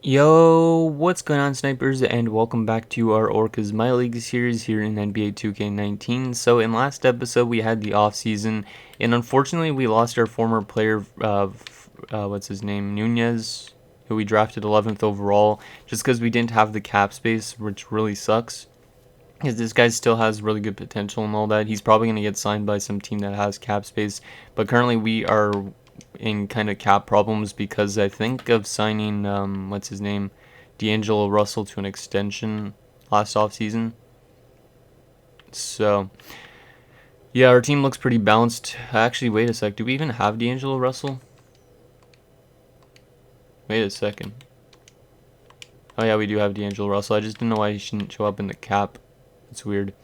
Yo, what's going on, snipers, and welcome back to our Orcas MyLeague series here in NBA 2K19. So in last episode we had the off season, and unfortunately we lost our former player, what's his name, Nunez, who we drafted 11th overall, just because we didn't have the cap space, which really sucks. Because this guy still has really good potential and all that. He's probably going to get signed by some team that has cap space, but currently we are in kind of cap problems because I think of signing what's his name, D'Angelo Russell to an extension last offseason. So yeah, our team looks pretty balanced. Actually, wait a sec. Do we even have D'Angelo Russell? Wait a second. Oh yeah, we do have D'Angelo Russell. I just didn't know why he shouldn't show up in the cap. It's weird.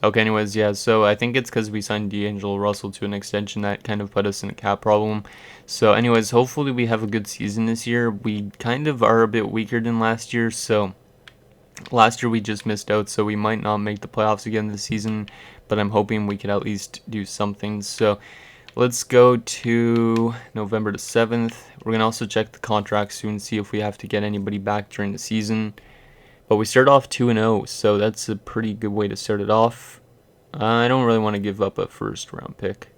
Okay, anyways, yeah, so I think it's because we signed D'Angelo Russell to an extension that kind of put us in a cap problem. So anyways, hopefully we have a good season this year. We kind of are a bit weaker than last year, so last year we just missed out, so we might not make the playoffs again this season, but I'm hoping we could at least do something. So let's go to November the 7th. We're going to also check the contract soon, see if we have to get anybody back during the season. But we start off 2-0, so that's a pretty good way to start it off. I don't really want to give up a first round pick.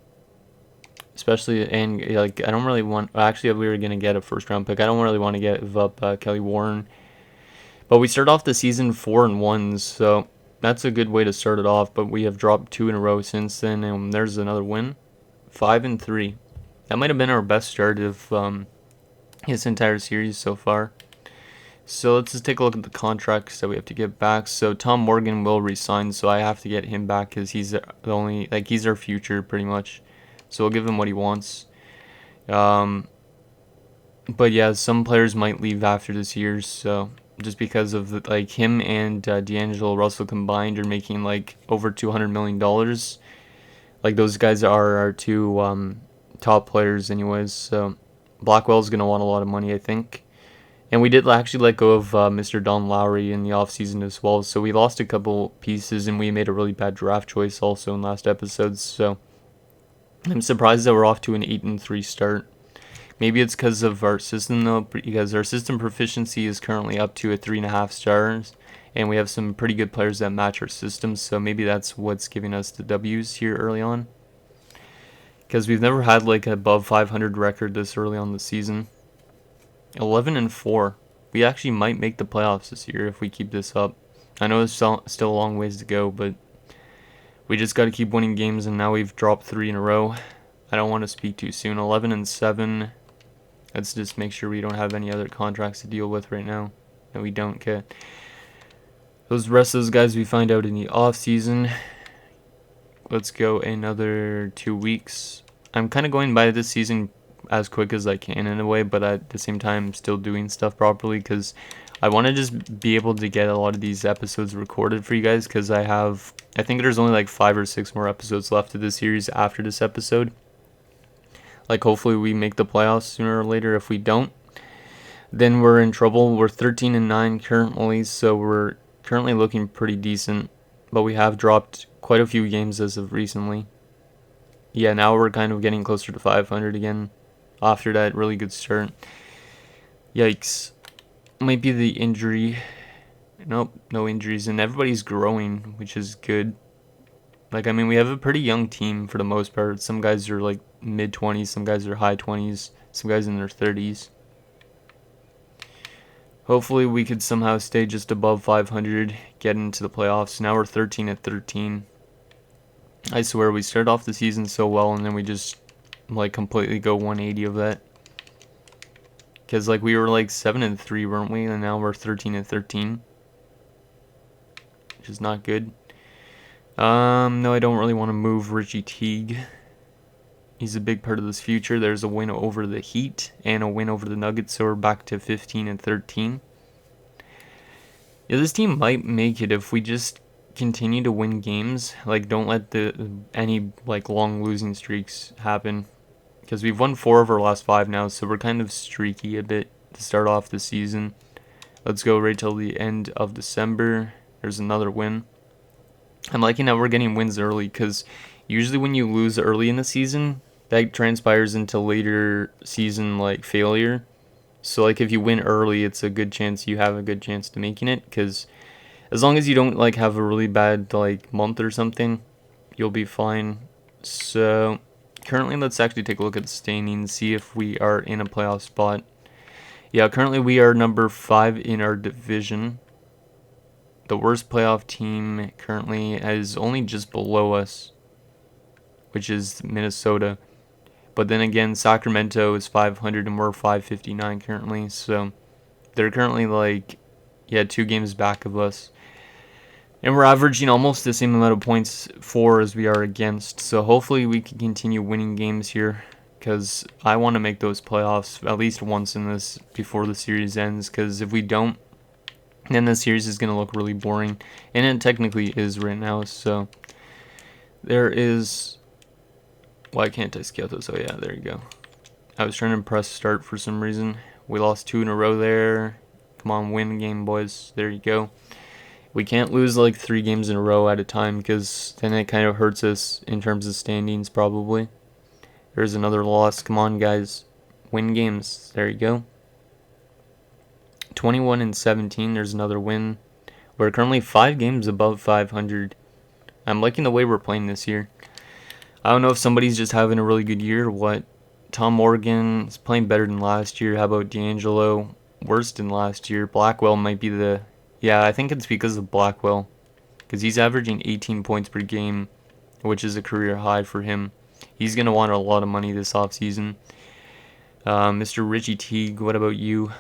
Especially, and like, I don't really want, actually, if we were going to get a first round pick, I don't really want to give up Kelly Warren. But we start off the season 4-1, so that's a good way to start it off. But we have dropped 2 in a row since then, and there's another win. 5-3. That might have been our best start of his entire series so far. So let's just take a look at the contracts that we have to get back. So Tom Morgan will resign, so I have to get him back because he's the only, like, he's our future pretty much. So we'll give him what he wants. But yeah, some players might leave after this year, so just because of the, like, him and D'Angelo Russell combined are making like over $200 million. Like, those guys are our two top players anyways. So Blackwell's gonna want a lot of money, I think. And we did actually let go of Mr. Don Lowry in the offseason as well. So we lost a couple pieces, and we made a really bad draft choice also in last episodes. So I'm surprised that we're off to an 8-3 start. Maybe it's because of our system, though, because our system proficiency is currently up to a 3.5 stars. And we have some pretty good players that match our system. So maybe that's what's giving us the W's here early on. Because we've never had like an above 500 record this early on the season. 11-4. We actually might make the playoffs this year if we keep this up. I know it's still a long ways to go, but we just got to keep winning games, and now we've dropped 3 in a row. I don't want to speak too soon. 11-7. Let's just make sure we don't have any other contracts to deal with right now. And we don't get. Those rest of those guys we find out in the off season. Let's go another 2 weeks. I'm kind of going by this season as quick as I can in a way, but at the same time still doing stuff properly because I want to just be able to get a lot of these episodes recorded for you guys because I think there's only like 5 or 6 more episodes left of this series after this episode. Like, hopefully we make the playoffs sooner or later. If we don't, then we're in trouble. We're 13-9 currently, so we're currently looking pretty decent, but we have dropped quite a few games as of recently. Yeah, now we're kind of getting closer to 500 again after that really good start. Yikes. Might be the injury. Nope, no injuries, and everybody's growing, which is good. Like, I mean, we have a pretty young team for the most part. Some guys are like mid-20s, some guys are high 20s, some guys in their 30s. Hopefully we could somehow stay just above 500, get into the playoffs. Now we're 13-13. I swear, we started off the season so well, and then we just like completely go 180 of that. Because like we were like 7-3, weren't we? And now we're 13-13, which is not good. No, I don't really want to move Richie Teague. He's a big part of this future. There's a win over the Heat and a win over the Nuggets, so we're back to 15-13. Yeah, this team might make it if we just continue to win games. Like, don't let any like long losing streaks happen. Because we've won 4 of our last 5 now, so we're kind of streaky a bit to start off the season. Let's go right till the end of December. There's another win. I'm liking that we're getting wins early, because usually when you lose early in the season, that transpires into later season like failure. So like if you win early, it's a good chance you have a good chance to making it, because as long as you don't like have a really bad like month or something, you'll be fine. So currently, let's actually take a look at the standings, see if we are in a playoff spot. Yeah, currently we are number 5 in our division. The worst playoff team currently is only just below us, which is Minnesota. But then again, Sacramento is 500 and we're 559 currently. So they're currently like, yeah, 2 games back of us. And we're averaging almost the same amount of points for as we are against. So hopefully we can continue winning games here, because I want to make those playoffs at least once in this before the series ends. Because if we don't, then the series is going to look really boring. And it technically is right now. So there is... Why can't I scout those? Oh yeah, there you go. I was trying to press start for some reason. We lost 2 in a row there. Come on, win game, boys. There you go. We can't lose like 3 games in a row at a time, because then it kind of hurts us in terms of standings probably. There's another loss. Come on, guys. Win games. There you go. 21 and 17. There's another win. We're currently 5 games above 500. I'm liking the way we're playing this year. I don't know if somebody's just having a really good year or what. Tom Morgan is playing better than last year. How about D'Angelo? Worse than last year. Blackwell might be the... Yeah, I think it's because of Blackwell, because he's averaging 18 points per game, which is a career high for him. He's going to want a lot of money this offseason. Mr. Richie Teague, what about you?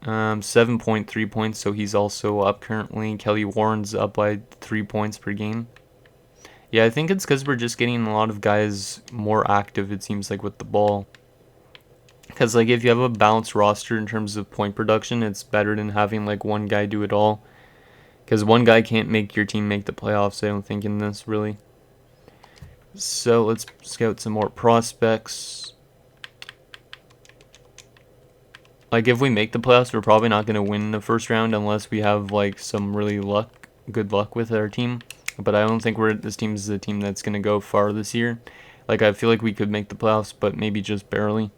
7.3 points, so he's also up currently. Kelly Warren's up by 3 points per game. Yeah, I think it's because we're just getting a lot of guys more active, it seems like, with the ball. Because like if you have a balanced roster in terms of point production, it's better than having like one guy do it all. Because one guy can't make your team make the playoffs, I don't think, in this, really. So let's scout some more prospects. Like if we make the playoffs, we're probably not going to win the first round unless we have like some really good luck with our team. But I don't think this team is the team that's going to go far this year. Like I feel like we could make the playoffs, but maybe just barely.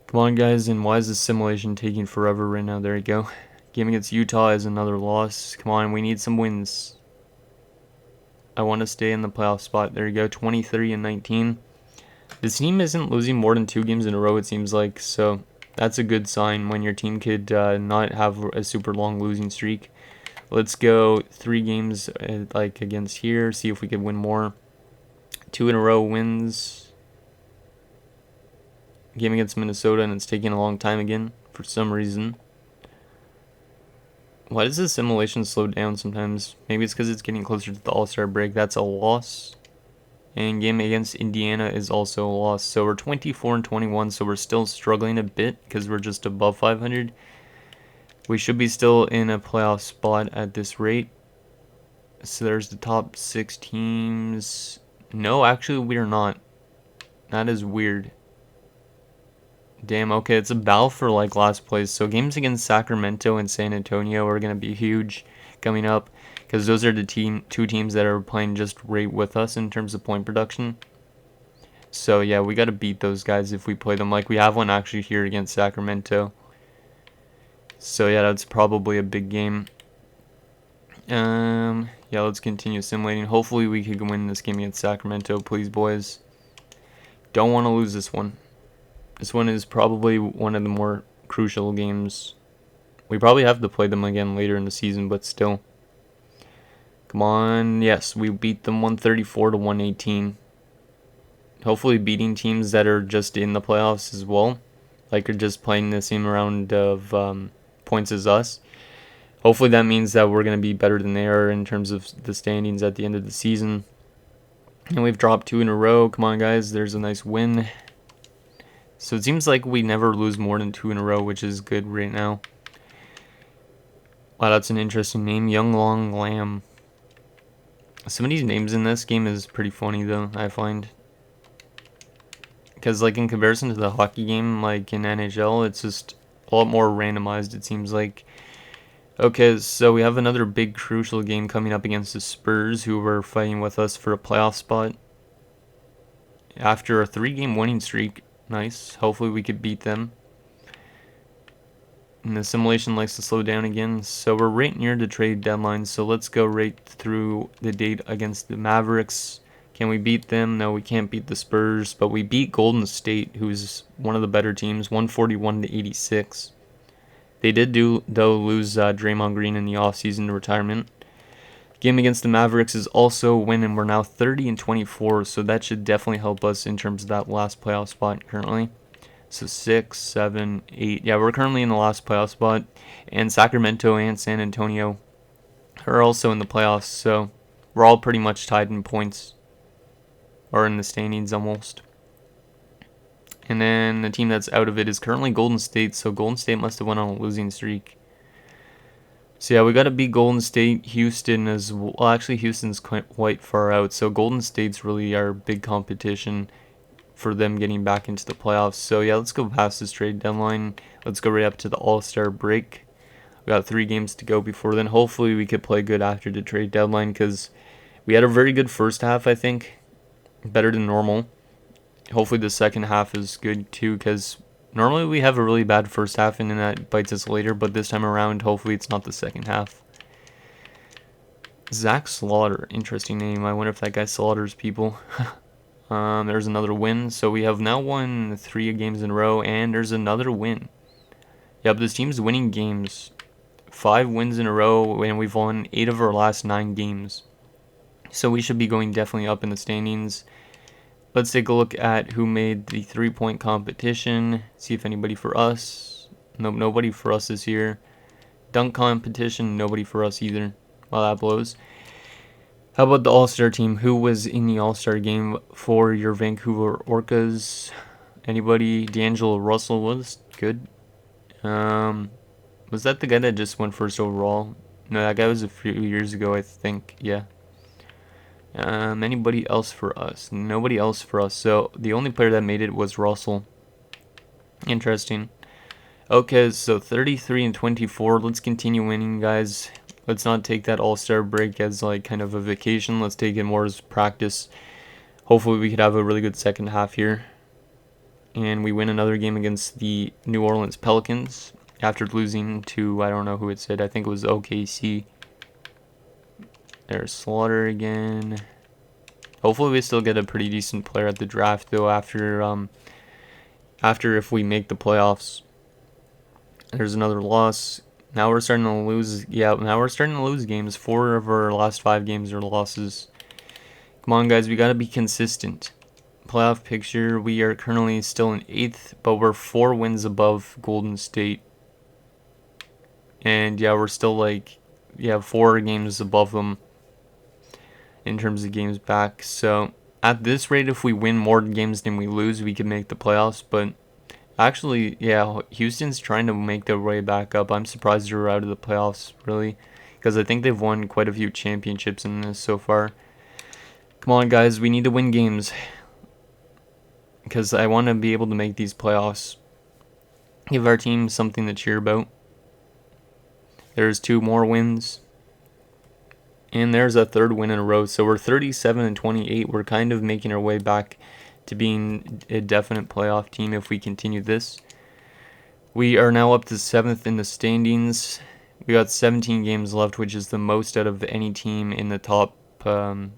Come on, guys, and why is this simulation taking forever right now? There you go. Game against Utah is another loss. Come on, we need some wins. I want to stay in the playoff spot. There you go, 23 and 19. This team isn't losing more than 2 games in a row, it seems like. So that's a good sign when your team could not have a super long losing streak. Let's go 3 games like against here. See if we can win more. 2 in a row wins. Game against Minnesota, and it's taking a long time again for some reason. Why does the simulation slow down sometimes? Maybe it's because it's getting closer to the All-Star break. That's a loss. And game against Indiana is also a loss. So we're 24 and 21, so we're still struggling a bit because we're just above 500. We should be still in a playoff spot at this rate. So there's the top 6 teams. No, actually we are not. That is weird. Damn, okay, it's a battle for like last place. So games against Sacramento and San Antonio are going to be huge coming up, because those are the 2 teams that are playing just right with us in terms of point production. So yeah, we got to beat those guys if we play them. Like we have one actually here against Sacramento. So yeah, that's probably a big game. Yeah, let's continue simulating. Hopefully we can win this game against Sacramento, please, boys. Don't want to lose this one. This one is probably one of the more crucial games. We probably have to play them again later in the season, but still. Come on. Yes, we beat them 134 to 118. Hopefully beating teams that are just in the playoffs as well. Like are just playing the same round of points as us. Hopefully that means that we're going to be better than they are in terms of the standings at the end of the season. And we've dropped 2 in a row. Come on, guys. There's a nice win. So it seems like we never lose more than 2 in a row, which is good right now. Wow, that's an interesting name. Young Long Lamb. Some of these names in this game is pretty funny, though, I find. Because, like, in comparison to the hockey game, like in NHL, it's just a lot more randomized, it seems like. Okay, so we have another big crucial game coming up against the Spurs, who were fighting with us for a playoff spot. After a 3-game winning streak, Nice. Hopefully we could beat them. And the simulation likes to slow down again. So we're right near the trade deadline. So let's go right through the date against the Mavericks. Can we beat them? No, we can't beat the Spurs. But we beat Golden State, who's one of the better teams, 141 to 86. They did though lose Draymond Green in the offseason to retirement. Game against the Mavericks is also a win, and we're now 30 and 24. So that should definitely help us in terms of that last playoff spot currently. So 6, 7, 8. Yeah, we're currently in the last playoff spot. And Sacramento and San Antonio are also in the playoffs. So we're all pretty much tied in points. Or in the standings almost. And then the team that's out of it is currently Golden State. So Golden State must have went on a losing streak. So yeah, we got to beat Golden State. Houston is... Well, actually, Houston's quite far out. So Golden State's really our big competition for them getting back into the playoffs. So yeah, let's go past this trade deadline. Let's go right up to the All-Star break. We got 3 games to go before then. Hopefully we could play good after the trade deadline, because we had a very good first half, I think. Better than normal. Hopefully the second half is good too, because normally we have a really bad first half and then that bites us later, but this time around, hopefully it's not the second half. Zach Slaughter, interesting name. I wonder if that guy slaughters people. There's another win. So we have now won 3 games in a row, and there's another win. Yep, this team's winning games. 5 wins in a row, and we've won 8 of our last 9 games. So we should be going definitely up in the standings. Let's take a look at who made the 3-point competition. See if anybody for us. Nope, nobody for us this year. Dunk competition, nobody for us either. Well, that blows. How about the All-Star team? Who was in the All-Star game for your Vancouver Orcas? Anybody? D'Angelo Russell was good. Was that the guy that just went first overall? No, that guy was a few years ago, I think. Yeah. Anybody else for us? Nobody else for us. So the only player that made it was Russell. Interesting. Okay, so 33 and 24. Let's continue winning, guys. Let's not take that All-Star break as like kind of a vacation. Let's take it more as practice. Hopefully we could have a really good second half here. And we win another game against the New Orleans Pelicans after losing to, I don't know who it said. I think it was OKC. There's Slaughter again. Hopefully we still get a pretty decent player at the draft though after if we make the playoffs. There's another loss. Now we're starting to lose. Yeah, now we're starting to lose games. 4 of our last 5 games are losses. Come on, guys. We got to be consistent. Playoff picture. We are currently still in 8th, but we're 4 wins above Golden State. And yeah, we're still like, 4 games above them in terms of games back. So at this rate, if we win more games than we lose, we can make the playoffs. But actually, yeah, Houston's trying to make their way back up. I'm surprised they're out of the playoffs, really, because I think they've won quite a few championships in this so far. Come on, guys, we need to win games, because I want to be able to make these playoffs. Give our team something to cheer about. There's 2 more wins. And there's a 3rd win in a row. So we're 37 and 28. We're kind of making our way back to being a definite playoff team if we continue this. We are now up to 7th in the standings. We got 17 games left, which is the most out of any team in the top, or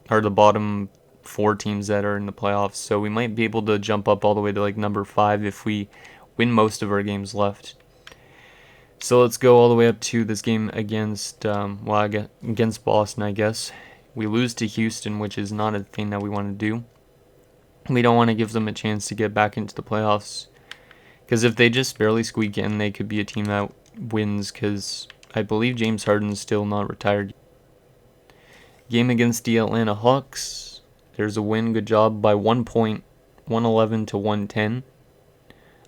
the bottom 4 teams that are in the playoffs. So we might be able to jump up all the way to like number 5 if we win most of our games left. So let's go all the way up to this game against, against Boston, I guess. We lose to Houston, which is not a thing that we want to do. We don't want to give them a chance to get back into the playoffs, because if they just barely squeak in, they could be a team that wins, because I believe James Harden's still not retired. Game against the Atlanta Hawks. There's a win. Good job by 1 point, 111 to 110.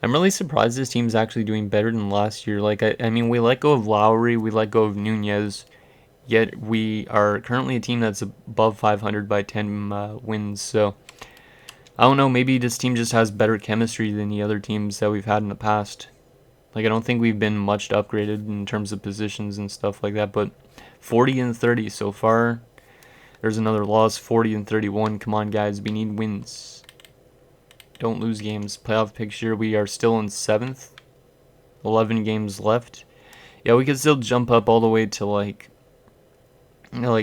I'm really surprised this team's actually doing better than last year. Like, I mean, we let go of Lowry, we let go of Nunez, yet we are currently a team that's above 500 by 10 wins. So I don't know, maybe this team just has better chemistry than the other teams that we've had in the past. Like, I don't think we've been much upgraded in terms of positions and stuff like that, but 40 and 30 so far. There's another loss, 40 and 31. Come on, guys, we need wins. Don't lose games. Playoff picture, we are still in 7th. 11 games left. Yeah, we could still jump up all the way to like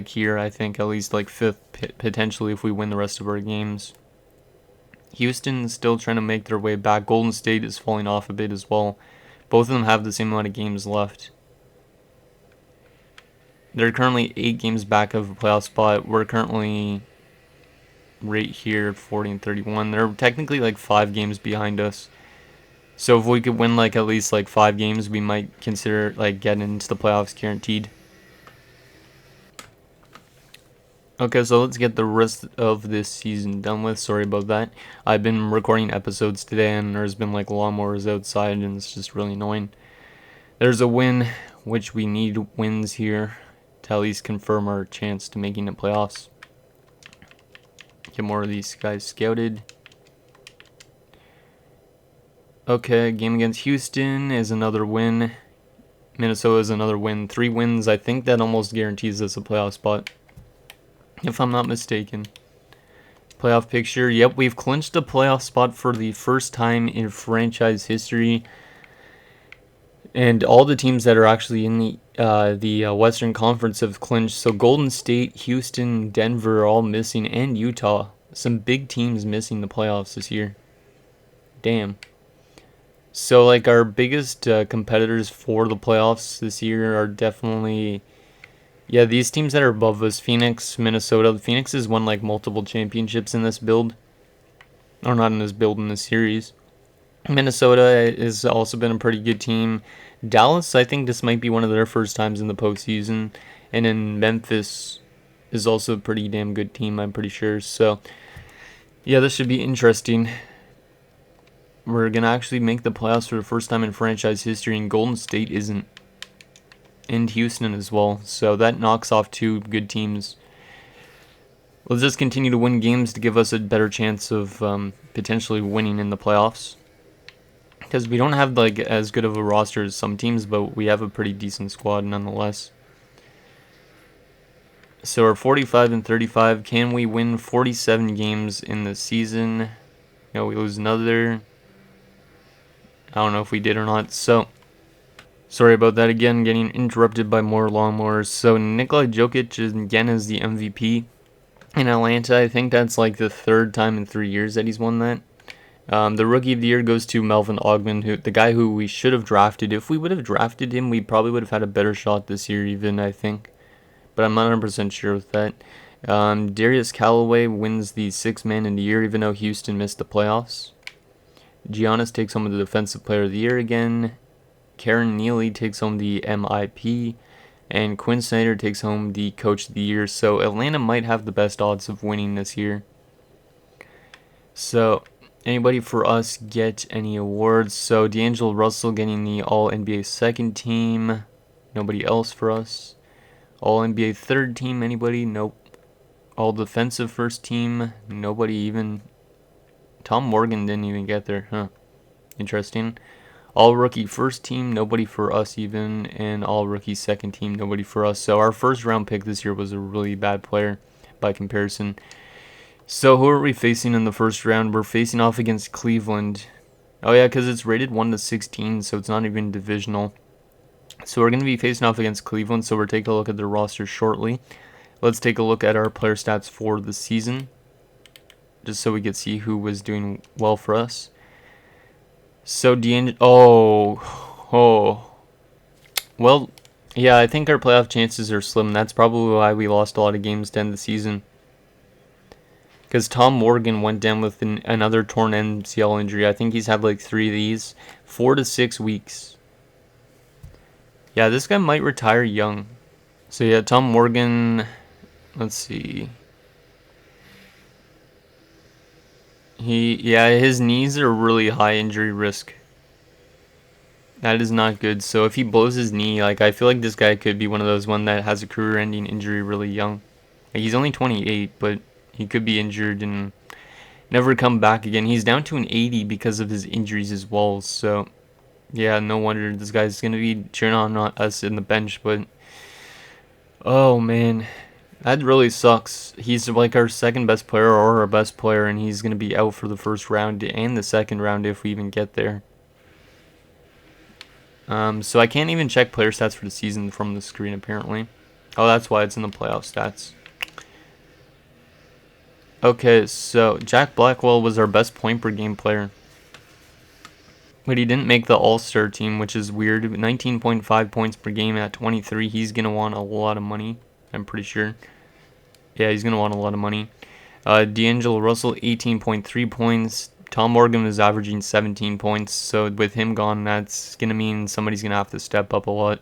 here, I think, at least like 5th potentially if we win the rest of our games. Houston's still trying to make their way back. Golden State is falling off a bit as well. Both of them have the same amount of games left. They're currently 8 games back of a playoff spot. We're currently right here, 40 and 31. They're technically like 5 games behind us. So if we could win like at least like 5 games, we might consider like getting into the playoffs guaranteed. Okay, so let's get the rest of this season done with. Sorry about that. I've been recording episodes today and there's been like lawnmowers outside and it's just really annoying. There's a win, which we need wins here to at least confirm our chance to making the playoffs. Get more of these guys scouted. Okay, game against Houston is another win. Minnesota is another win. 3 wins. I think that almost guarantees us a playoff spot, if I'm not mistaken. Playoff picture. Yep, we've clinched a playoff spot for the first time in franchise history. And all the teams that are actually in the Western Conference have clinched. So Golden State, Houston, Denver are all missing, and Utah. Some big teams missing the playoffs this year. Damn. So like our biggest competitors for the playoffs this year are definitely, yeah, these teams that are above us: Phoenix, Minnesota. Phoenix has won like multiple championships in this build, or not in this build, in this series. Minnesota has also been a pretty good team. Dallas, I think this might be one of their first times in the postseason. And then Memphis is also a pretty damn good team, I'm pretty sure. So, yeah, this should be interesting. We're going to actually make the playoffs for the first time in franchise history, and Golden State isn't. And Houston as well. So that knocks off 2 good teams. Let's just continue to win games to give us a better chance of potentially winning in the playoffs. Because we don't have like as good of a roster as some teams, but we have a pretty decent squad nonetheless. So we're 45 and 35. Can we win 47 games in the season? No, we lose another. I don't know if we did or not. So sorry about that again, getting interrupted by more lawnmowers. So Nikola Jokic again is the MVP in Atlanta. I think that's like the 3rd time in 3 years that he's won that. The Rookie of the Year goes to Melvin Ogden, the guy who we should have drafted. If we would have drafted him, we probably would have had a better shot this year even, I think. But I'm not 100% sure with that. Darius Callaway wins the 6th Man in the Year, even though Houston missed the playoffs. Giannis takes home the Defensive Player of the Year again. Karen Neely takes home the MIP. And Quinn Snyder takes home the Coach of the Year. So Atlanta might have the best odds of winning this year. So anybody for us get any awards? So D'Angelo Russell getting the All-NBA 2nd team. Nobody else for us. All-NBA 3rd team, anybody? Nope. All-Defensive 1st team, nobody even. Tom Morgan didn't even get there, huh? Interesting. All-Rookie 1st team, nobody for us even. And All-Rookie 2nd team, nobody for us. So our 1st round pick this year was a really bad player by comparison. So who are we facing in the 1st round? We're facing off against Cleveland. Oh yeah, because it's rated 1-16, so it's not even divisional. So we're going to be facing off against Cleveland, so we're taking a look at their roster shortly. Let's take a look at our player stats for the season, just so we can see who was doing well for us. So well, yeah, I think our playoff chances are slim. That's probably why we lost a lot of games to end the season. Because Tom Morgan went down with another torn MCL injury. I think he's had like 3 of these. 4 to 6 weeks. Yeah, this guy might retire young. So yeah, Tom Morgan, let's see. His knees are really high injury risk. That is not good. So if he blows his knee, like I feel like this guy could be one of those that has a career-ending injury really young. Like, he's only 28, but he could be injured and never come back again. He's down to an 80 because of his injuries as well. So yeah, no wonder this guy's going to be cheering on us in the bench. But, oh, man. That really sucks. He's like our second best player or our best player, and he's going to be out for the first round and the second round if we even get there. So I can't even check player stats for the season from the screen, apparently. Oh, that's why it's in the playoff stats. Okay, so Jack Blackwell was our best point per game player. But he didn't make the All-Star team, which is weird. 19.5 points per game at 23. He's going to want a lot of money, I'm pretty sure. Yeah, he's going to want a lot of money. D'Angelo Russell, 18.3 points. Tom Morgan was averaging 17 points. So with him gone, that's going to mean somebody's going to have to step up a lot.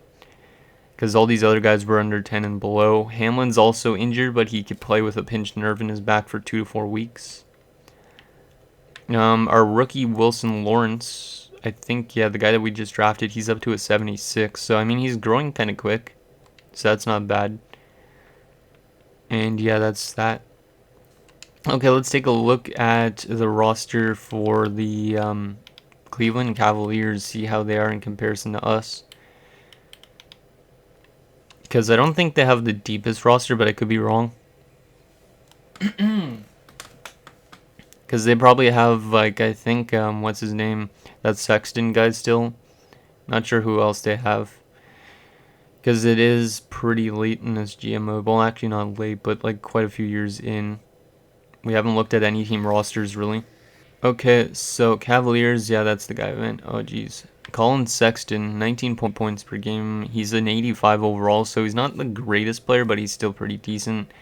Because all these other guys were under 10 and below. Hamlin's also injured, but he could play with a pinched nerve in his back for 2 to 4 weeks. Our rookie, Wilson Lawrence, I think, yeah, the guy that we just drafted, he's up to a 76. So, I mean, he's growing kind of quick. So that's not bad. And, yeah, that's that. Okay, let's take a look at the roster for the Cleveland Cavaliers, see how they are in comparison to us. Because I don't think they have the deepest roster, but I could be wrong. Because they probably have, like, I think, what's his name? That Sexton guy still. Not sure who else they have. Because it is pretty late in this GMO. Well, actually not late, but, like, quite a few years in. We haven't looked at any team rosters, really. Okay, so Cavaliers, yeah, that's the guy I meant. Oh, jeez. Colin Sexton, 19 points per game. He's an 85 overall, so he's not the greatest player, but he's still pretty decent.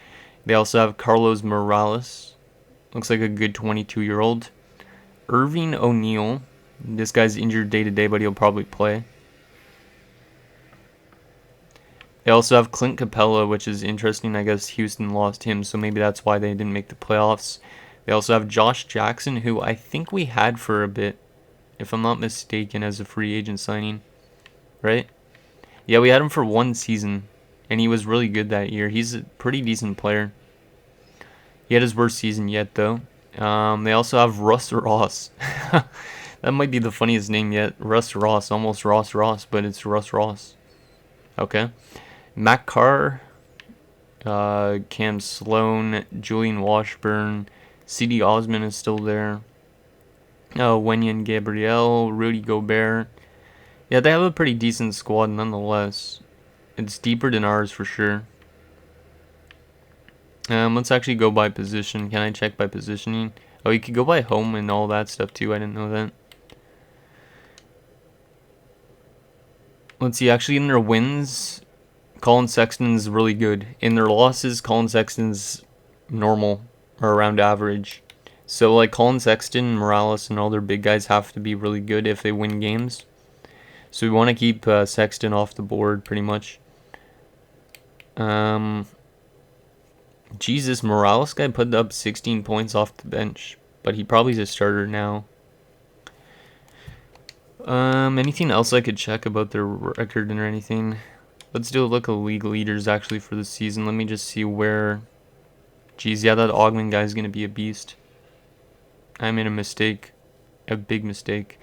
They also have Carlos Morales. Looks like a good 22-year-old. Irving O'Neal. This guy's injured day-to-day, but he'll probably play. They also have Clint Capella, which is interesting. I guess Houston lost him, so maybe that's why they didn't make the playoffs. They also have Josh Jackson, who I think we had for a bit, if I'm not mistaken, as a free agent signing. Right? Yeah, we had him for 1 season, and he was really good that year. He's a pretty decent player. He had his worst season yet, though. They also have Russ Ross. That might be the funniest name yet. Russ Ross. Almost Ross Ross, but it's Russ Ross. Okay. Matt Carr, Cam Sloan, Julian Washburn, C.D. Osman is still there. Wenyan Gabriel, Rudy Gobert. Yeah, they have a pretty decent squad nonetheless. It's deeper than ours for sure. Let's actually go by position. Can I check by positioning? Oh, you could go by home and all that stuff too. I didn't know that. Let's see. Actually, in their wins, Colin Sexton's really good. In their losses, Colin Sexton's normal or around average. So, like, Colin Sexton, Morales, and all their big guys have to be really good if they win games. So we want to keep Sexton off the board, pretty much. Jesus, Morales guy put up 16 points off the bench, but he probably is a starter now. Anything else I could check about their record or anything? Let's do a look at league leaders actually for the season. Let me just see where. Geez, yeah, that Ogman guy is gonna be a beast. I made a mistake, a big mistake.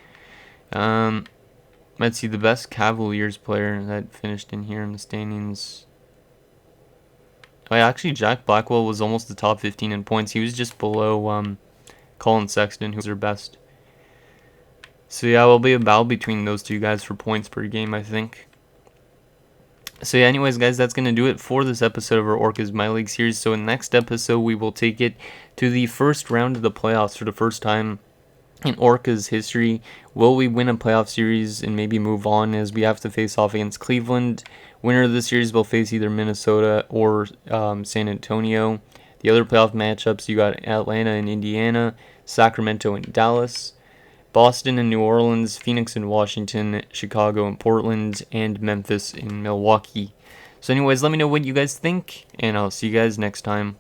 Let's see the best Cavaliers player that finished in here in the standings. Oh, yeah, actually, Jack Blackwell was almost the top 15 in points. He was just below Colin Sexton, who's their best. So yeah, we'll be a battle between those two guys for points per game, I think. So yeah, anyways, guys, that's going to do it for this episode of our Orcas MyLeague series. So in the next episode, we will take it to the first round of the playoffs for the first time in Orcas history. Will we win a playoff series and maybe move on, as we have to face off against Cleveland? Winner of the series will face either Minnesota or San Antonio. The other playoff matchups, you got Atlanta and Indiana, Sacramento and Dallas, Boston and New Orleans, Phoenix and Washington, Chicago and Portland, and Memphis and Milwaukee. So anyways, let me know what you guys think, and I'll see you guys next time.